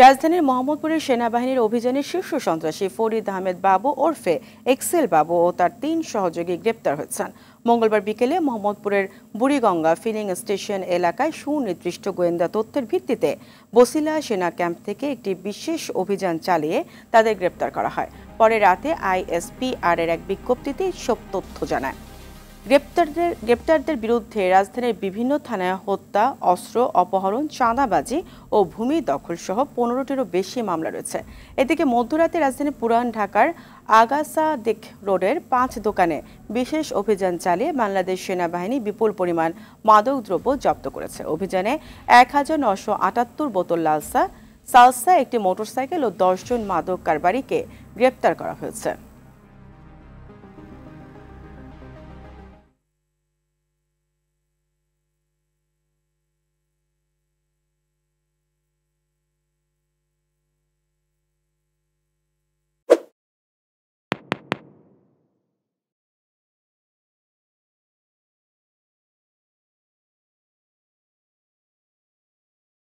রাজধানীর মোহাম্মদপুরের সেনাবাহিনীর অভিযানে শীর্ষ সন্ত্রাসী ফরিদ আহমেদ বাবু ওরফে এক্সেল বাবু ও তার ৩ সহযোগী গ্রেপ্তার হয়েছেন। মঙ্গলবার বিকেলে মোহাম্মদপুরের বুড়িগঙ্গা ফিলিং স্টেশন এলাকায় সুনির্দিষ্ট গোয়েন্দা তথ্যের ভিত্তিতে বসিলা সেনা ক্যাম্প থেকে একটি বিশেষ অভিযান চালিয়ে তাদের গ্রেপ্তার করা হয়। পরে রাতে আইএসপিআর এর এক বিজ্ঞপ্তিতে সব তথ্য জানায়। গ্রেপ্তারদের বিরুদ্ধে রাজধানীর বিভিন্ন থানায় হত্যা, অস্ত্র অপহরণ, চাঁদাবাজি ও ভূমি দখল সহ ১৫টিরও বেশি মামলা রয়েছে। এদিকে মধ্যরাতে রাজধানী পুরান ঢাকার আগাসাদেক রোডের ৫ দোকানে বিশেষ অভিযান চালিয়ে বাংলাদেশ সেনাবাহিনী বিপুল পরিমাণ মাদকদ্রব্য জব্দ করেছে। অভিযানে ১,৯৭৮ বোতল সালসা, একটি মোটরসাইকেল ও ১০ জন মাদক কারবারিকে গ্রেপ্তার করা হয়েছে।